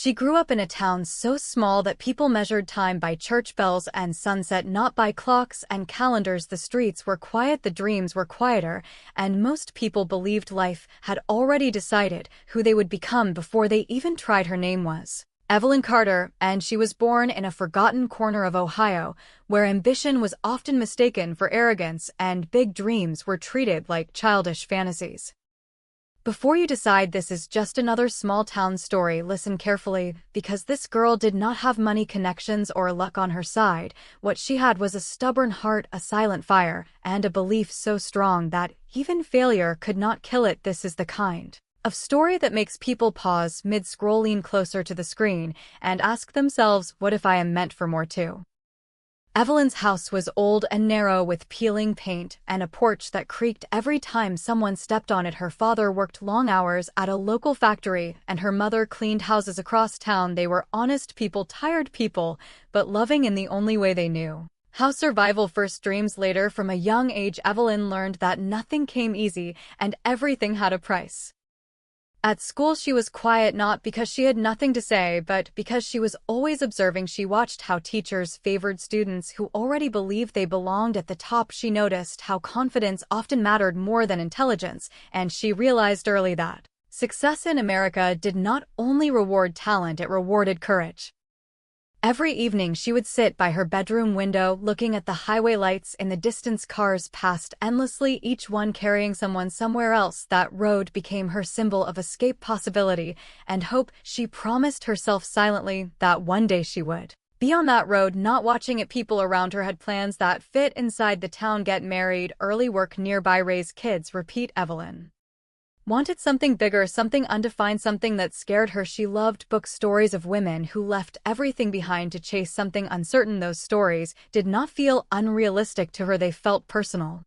She grew up in a town so small that people measured time by church bells and sunset, not by clocks and calendars. The streets were quiet, the dreams were quieter, and most people believed life had already decided who they would become before they even tried. Her name was Evelyn Carter, and she was born in a forgotten corner of Ohio, where ambition was often mistaken for arrogance and big dreams were treated like childish fantasies. Before you decide this is just another small-town story, listen carefully, because this girl did not have money, connections, or luck on her side. What she had was a stubborn heart, a silent fire, and a belief so strong that even failure could not kill it. This is the kind of story that makes people pause mid-scrolling closer to the screen and ask themselves, what if I am meant for more too? Evelyn's house was old and narrow, with peeling paint and a porch that creaked every time someone stepped on it. Her father worked long hours at a local factory, and her mother cleaned houses across town. They were honest people, tired people, but loving in the only way they knew how. Survival first, dreams later. From a young age, Evelyn learned that nothing came easy and everything had a price. At school she was quiet, not because she had nothing to say, but because she was always observing. She watched how teachers favored students who already believed they belonged at the top. She noticed how confidence often mattered more than intelligence, and she realized early that success in America did not only reward talent, it rewarded courage. Every evening she would sit by her bedroom window, looking at the highway lights in the distance. Cars passed endlessly, each one carrying someone somewhere else. That road became her symbol of escape, possibility, and hope. She promised herself silently that one day she would be on that road, not watching it. People around her had plans that fit inside the town: get married early, work nearby, raise kids, repeat. Evelyn wanted something bigger, something undefined, something that scared her. She loved books, stories of women who left everything behind to chase something uncertain. Those stories did not feel unrealistic to her, they felt personal.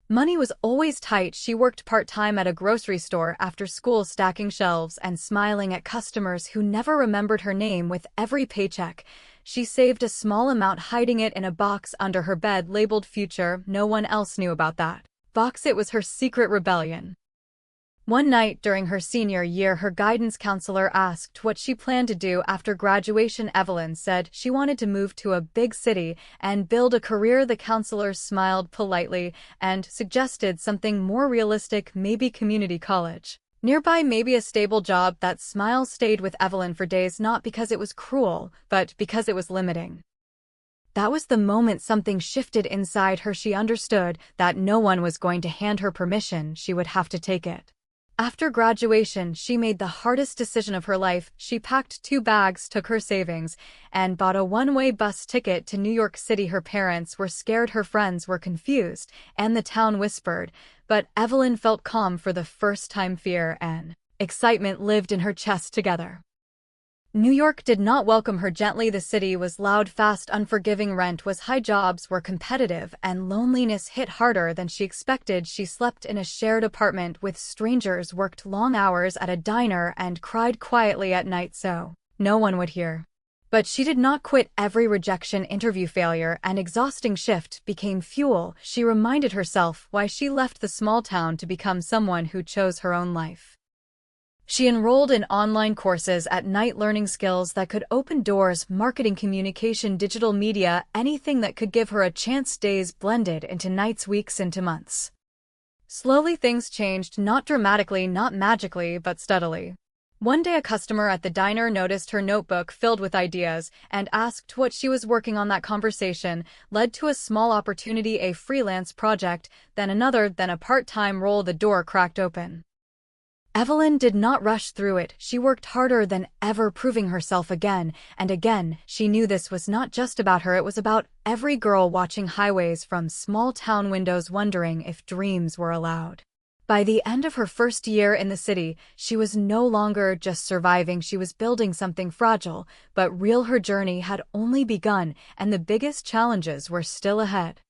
Money was always tight. She worked part-time at a grocery store after school, stacking shelves and smiling at customers who never remembered her name. With every paycheck, she saved a small amount, hiding it in a box under her bed labeled future. No one else knew about that box. It was her secret rebellion. One night during her senior year, her guidance counselor asked what she planned to do after graduation. Evelyn said she wanted to move to a big city and build a career. The counselor smiled politely and suggested something more realistic, maybe community college nearby, maybe a stable job. That smile stayed with Evelyn for days, not because it was cruel, but because it was limiting. That was the moment something shifted inside her. She understood that no one was going to hand her permission, she would have to take it. After graduation, she made the hardest decision of her life. She packed 2 bags, took her savings, and bought a one-way bus ticket to New York City. Her parents were scared, her friends were confused, and the town whispered. But Evelyn felt calm for the first time. Fear and excitement lived in her chest together. New York did not welcome her gently. The city was loud, fast, unforgiving. Rent was high, jobs were competitive, and loneliness hit harder than she expected. She slept in a shared apartment with strangers, worked long hours at a diner, and cried quietly at night so no one would hear. But she did not quit. Every rejection, interview failure, and exhausting shift became fuel. She reminded herself why she left the small town to become someone who chose her own life. She enrolled in online courses at night, learning skills that could open doors: marketing, communication, digital media, anything that could give her a chance. Days blended into nights, weeks into months. Slowly things changed, not dramatically, not magically, but steadily. One day a customer at the diner noticed her notebook filled with ideas and asked what she was working on. That conversation led to a small opportunity, a freelance project, then another, then a part-time role. The door cracked open. Evelyn did not rush through it. She worked harder than ever, proving herself again and again. She knew this was not just about her, it was about every girl watching highways from small town windows, wondering if dreams were allowed. By the end of her first year in the city, she was no longer just surviving, she was building something fragile, but real. Her journey had only begun, and the biggest challenges were still ahead.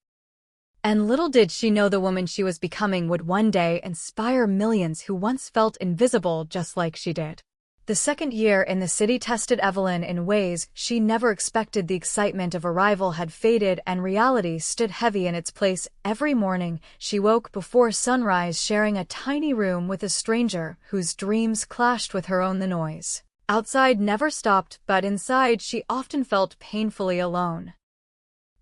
And little did she know the woman she was becoming would one day inspire millions who once felt invisible just like she did. The second year in the city tested Evelyn in ways she never expected. The excitement of arrival had faded and reality stood heavy in its place. Every morning, she woke before sunrise, sharing a tiny room with a stranger whose dreams clashed with her own. The noise Outside never stopped, but inside she often felt painfully alone.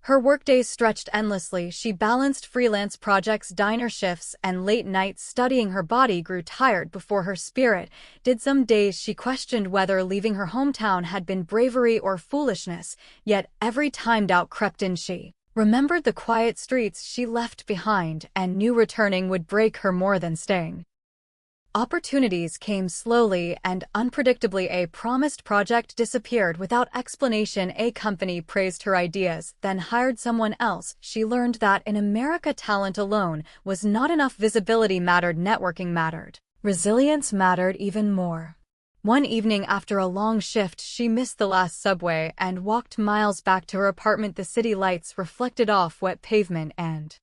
Her workdays stretched endlessly. She balanced freelance projects, diner shifts, and late nights studying. Her body grew tired before her spirit did. Some days she questioned whether leaving her hometown had been bravery or foolishness, yet every time doubt crept in. She remembered the quiet streets she left behind and knew returning would break her more than staying. Opportunities came slowly and unpredictably. A promised project disappeared without explanation. A company praised her ideas, then hired someone else. She learned that in America, talent alone was not enough. Visibility mattered, networking mattered. Resilience mattered even more. One evening after a long shift, she missed the last subway and walked miles back to her apartment. The city lights reflected off wet pavement and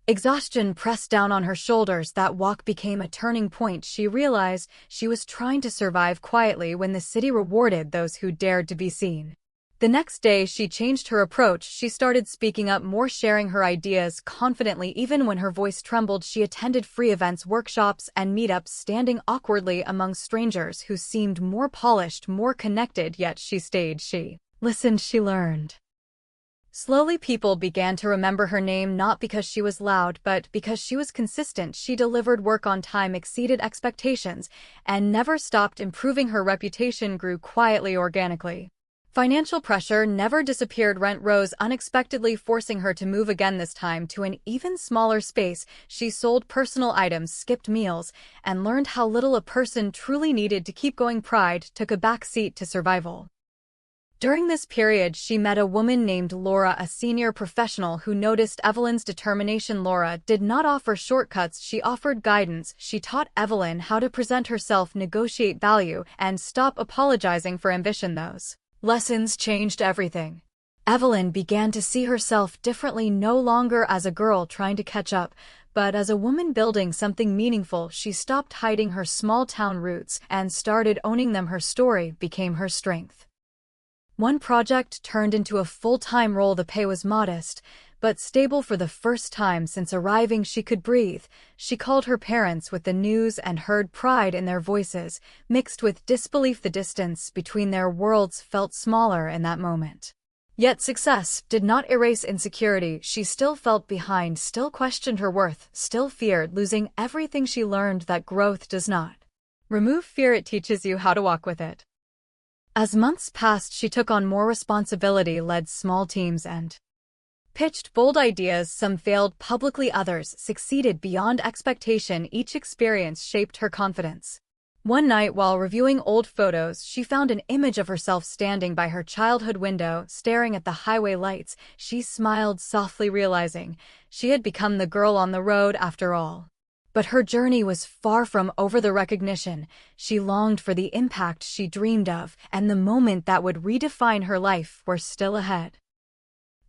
exhaustion pressed down on her shoulders. That walk became a turning point. She realized she was trying to survive quietly when the city rewarded those who dared to be seen. The next day, she changed her approach. She started speaking up more, sharing her ideas confidently even when her voice trembled. She attended free events, workshops, and meetups, standing awkwardly among strangers who seemed more polished, more connected, yet she stayed. She listened, she learned. Slowly, people began to remember her name, not because she was loud, but because she was consistent. She delivered work on time, exceeded expectations, and never stopped improving. Her reputation grew quietly, organically. Financial pressure never disappeared. Rent rose unexpectedly, forcing her to move again, this time to an even smaller space. She sold personal items, skipped meals, and learned how little a person truly needed to keep going. Pride took a back seat to survival. During this period, she met a woman named Laura, a senior professional who noticed Evelyn's determination. Laura did not offer shortcuts, she offered guidance. She taught Evelyn how to present herself, negotiate value, and stop apologizing for ambition. Those lessons changed everything. Evelyn began to see herself differently, no longer as a girl trying to catch up, but as a woman building something meaningful. She stopped hiding her small-town roots and started owning them. Her story became her strength. One project turned into a full-time role. The pay was modest, but stable. For the first time since arriving, she could breathe. She called her parents with the news and heard pride in their voices, mixed with disbelief. The distance between their worlds felt smaller in that moment. Yet success did not erase insecurity. She still felt behind, still questioned her worth, still feared losing everything. She learned that growth does not remove fear, it teaches you how to walk with it. As months passed, she took on more responsibility, led small teams, and pitched bold ideas. Some failed publicly, others succeeded beyond expectation. Each experience shaped her confidence. One night, while reviewing old photos, she found an image of herself standing by her childhood window, staring at the highway lights. She smiled softly, realizing she had become the girl on the road after all. But her journey was far from over. The recognition she longed for, the impact she dreamed of, and the moment that would redefine her life were still ahead.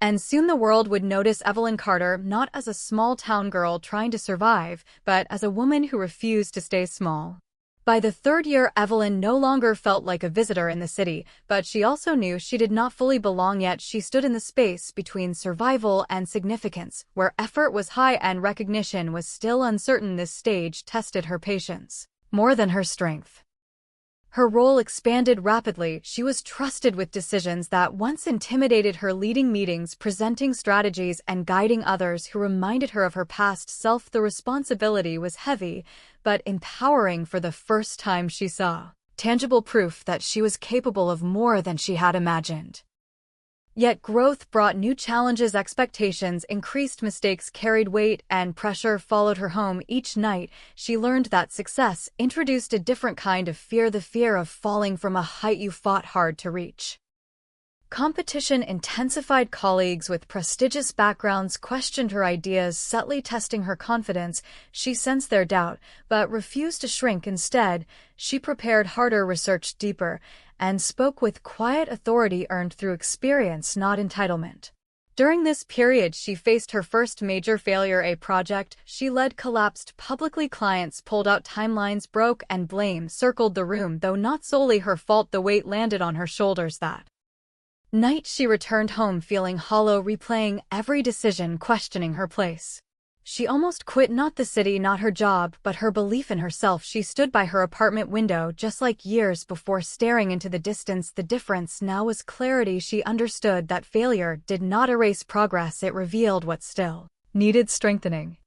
And soon the world would notice Evelyn Carter, not as a small-town girl trying to survive, but as a woman who refused to stay small. By the third year, Evelyn no longer felt like a visitor in the city, but she also knew she did not fully belong yet. She stood in the space between survival and significance, where effort was high and recognition was still uncertain. This stage tested her patience more than her strength. Her role expanded rapidly. She was trusted with decisions that once intimidated her, leading meetings, presenting strategies, and guiding others who reminded her of her past self. The responsibility was heavy, but empowering. For the first time, she saw tangible proof that she was capable of more than she had imagined. Yet growth brought new challenges. Expectations increased, mistakes carried weight, and pressure followed her home. Each night, she learned that success introduced a different kind of fear, the fear of falling from a height you fought hard to reach. Competition intensified. Colleagues with prestigious backgrounds questioned her ideas, subtly testing her confidence. She sensed their doubt, but refused to shrink. Instead, she prepared harder, researched deeper, and spoke with quiet authority earned through experience, not entitlement. During this period, she faced her first major failure. A project she led collapsed publicly. Clients pulled out, timelines broke, and blame circled the room. Though not solely her fault, the weight landed on her shoulders. That night, she returned home feeling hollow, replaying every decision, questioning her place. She almost quit not the city, not her job, but her belief in herself. She stood by her apartment window just like years before, staring into the distance. The difference now was clarity. She understood that failure did not erase progress, it revealed what still needed strengthening.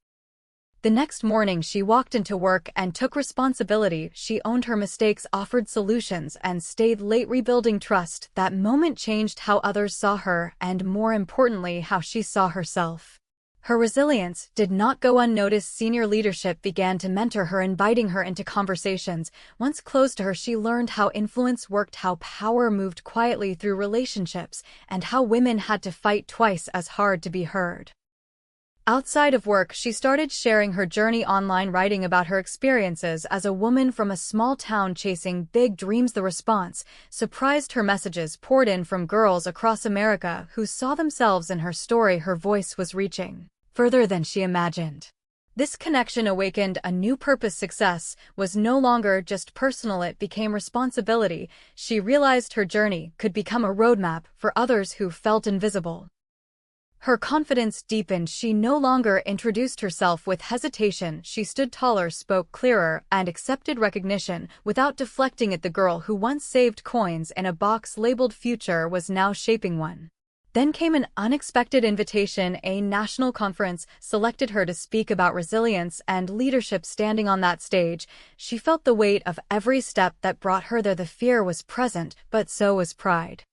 The next morning she walked into work and took responsibility. She owned her mistakes, offered solutions, and stayed late, rebuilding trust. That moment changed how others saw her, and more importantly, how she saw herself. Her resilience did not go unnoticed. Senior leadership began to mentor her, inviting her into conversations once closed to her. She learned how influence worked, how power moved quietly through relationships, and how women had to fight twice as hard to be heard. Outside of work, she started sharing her journey online, writing about her experiences as a woman from a small town chasing big dreams. The response surprised her. Messages poured in from girls across America who saw themselves in her story. Her voice was reaching further than she imagined. This connection awakened a new purpose. Success was no longer just personal, it became responsibility. She realized her journey could become a roadmap for others who felt invisible. Her confidence deepened. She no longer introduced herself with hesitation. She stood taller, spoke clearer, and accepted recognition without deflecting it. The girl who once saved coins in a box labeled future was now shaping one. Then came an unexpected invitation. A national conference selected her to speak about resilience and leadership. Standing on that stage, she felt the weight of every step that brought her there. The fear was present, but so was pride.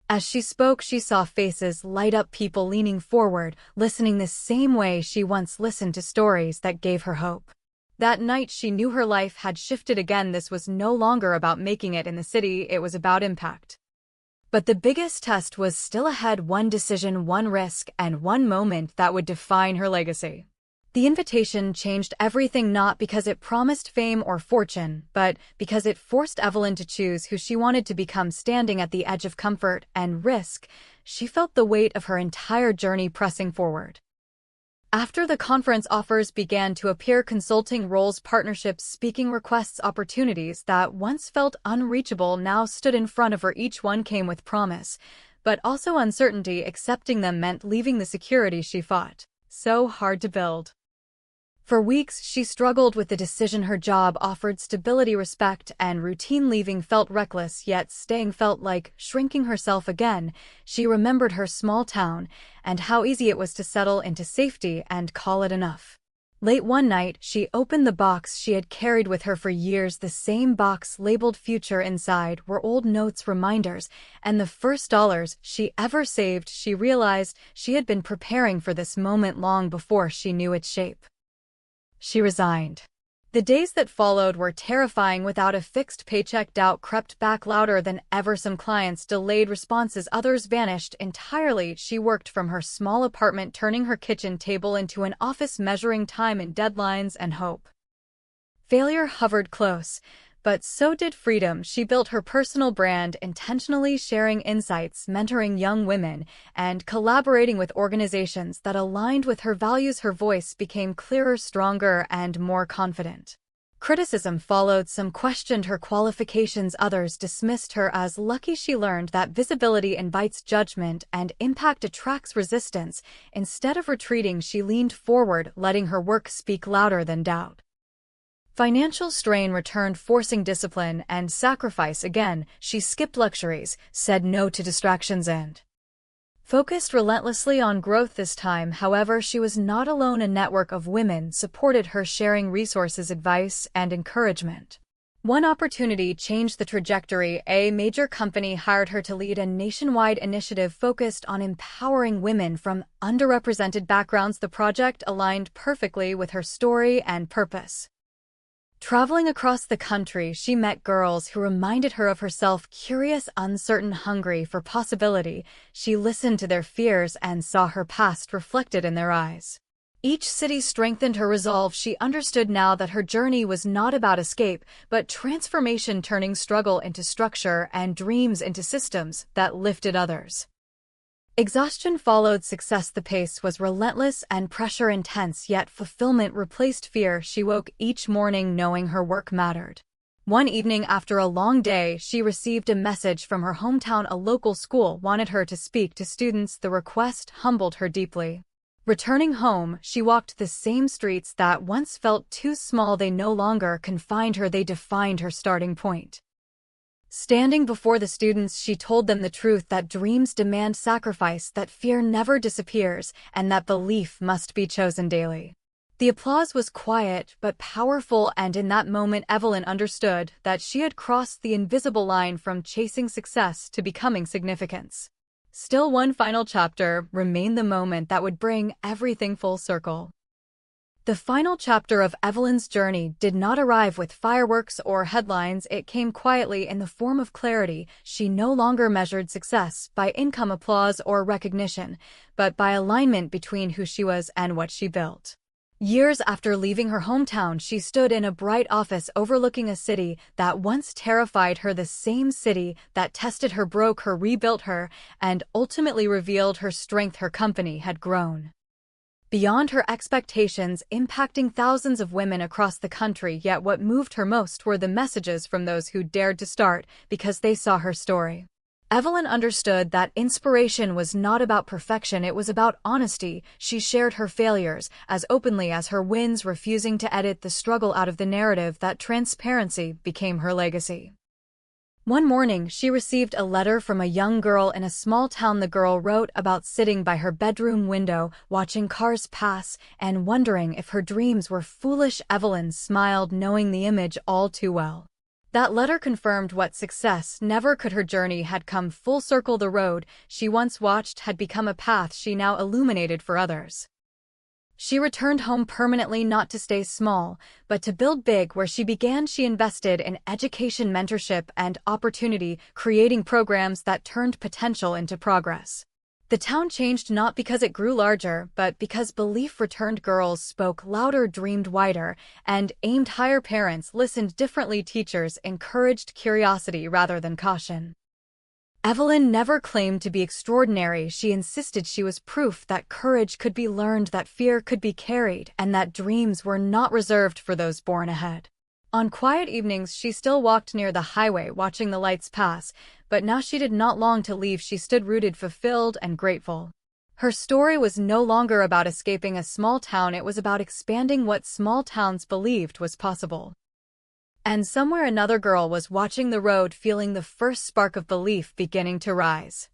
As she spoke, she saw faces light up, people leaning forward, listening the same way she once listened to stories that gave her hope. That night she knew her life had shifted again. This was no longer about making it in the city, it was about impact. But the biggest test was still ahead, one decision, one risk, and one moment that would define her legacy. The invitation changed everything, not because it promised fame or fortune, but because it forced Evelyn to choose who she wanted to become. Standing at the edge of comfort and risk, she felt the weight of her entire journey pressing forward. After the conference, offers began to appear: consulting roles, partnerships, speaking requests. Opportunities that once felt unreachable now stood in front of her. Each one came with promise, but also uncertainty. Accepting them meant leaving the security she fought so hard to build. For weeks, she struggled with the decision. Her job offered stability, respect, and routine. Leaving felt reckless, yet staying felt like shrinking herself again. She remembered her small town and how easy it was to settle into safety and call it enough. Late one night, she opened the box she had carried with her for years. The same box labeled future. Inside were old notes, reminders, and the first dollars she ever saved. She realized she had been preparing for this moment long before she knew its shape. She resigned. The days that followed were terrifying. Without a fixed paycheck, doubt crept back louder than ever. Some clients delayed responses, others vanished entirely. She worked from her small apartment, turning her kitchen table into an office, measuring time and deadlines and hope. Failure hovered close, but so did freedom. She built her personal brand, intentionally sharing insights, mentoring young women, and collaborating with organizations that aligned with her values. Her voice became clearer, stronger, and more confident. Criticism followed. Some questioned her qualifications, others dismissed her as lucky. She learned that visibility invites judgment and impact attracts resistance. Instead of retreating, she leaned forward, letting her work speak louder than doubt. Financial strain returned, forcing discipline and sacrifice again. She skipped luxuries, said no to distractions, and focused relentlessly on growth. This time, however, she was not alone. A network of women supported her, sharing resources, advice, and encouragement. One opportunity changed the trajectory. A major company hired her to lead a nationwide initiative focused on empowering women from underrepresented backgrounds. The project aligned perfectly with her story and purpose. Traveling across the country, she met girls who reminded her of herself, curious, uncertain, hungry for possibility. She listened to their fears and saw her past reflected in their eyes. Each city strengthened her resolve. She understood now that her journey was not about escape, but transformation, turning struggle into structure and dreams into systems that lifted others. Exhaustion followed success. The pace was relentless and pressure intense, yet fulfillment replaced fear. She woke each morning knowing her work mattered. One evening after a long day, she received a message from her hometown. A local school wanted her to speak to students. The request humbled her deeply. Returning home, she walked the same streets that once felt too small. They no longer confined her, they defined her starting point. Standing before the students, she told them the truth that dreams demand sacrifice, that fear never disappears, and that belief must be chosen daily. The applause was quiet but powerful, and in that moment Evelyn understood that she had crossed the invisible line from chasing success to becoming significance. Still, one final chapter remained, the moment that would bring everything full circle. The final chapter of Evelyn's journey did not arrive with fireworks or headlines. It came quietly in the form of clarity. She no longer measured success by income, applause, or recognition, but by alignment between who she was and what she built. Years after leaving her hometown, she stood in a bright office overlooking a city that once terrified her, the same city that tested her, broke her, rebuilt her, and ultimately revealed her strength. Her company had grown beyond her expectations, impacting thousands of women across the country. Yet what moved her most were the messages from those who dared to start because they saw her story. Evelyn understood that inspiration was not about perfection, it was about honesty. She shared her failures as openly as her wins, refusing to edit the struggle out of the narrative. That transparency became her legacy. One morning, she received a letter from a young girl in a small town. The girl wrote about sitting by her bedroom window, watching cars pass, and wondering if her dreams were foolish. Evelyn smiled, knowing the image all too well. That letter confirmed what success never could. Her journey had come full circle. The road she once watched had become a path she now illuminated for others. She returned home permanently, not to stay small, but to build big. Where she began, she invested in education, mentorship, and opportunity, creating programs that turned potential into progress. The town changed not because it grew larger, but because belief returned. Girls spoke louder, dreamed wider, and aimed higher. Parents listened differently. Teachers encouraged curiosity rather than caution. Evelyn never claimed to be extraordinary. She insisted she was proof that courage could be learned, that fear could be carried, and that dreams were not reserved for those born ahead. On quiet evenings, she still walked near the highway, watching the lights pass, but now she did not long to leave. She stood rooted, fulfilled, and grateful. Her story was no longer about escaping a small town, it was about expanding what small towns believed was possible. And somewhere another girl was watching the road, feeling the first spark of belief beginning to rise.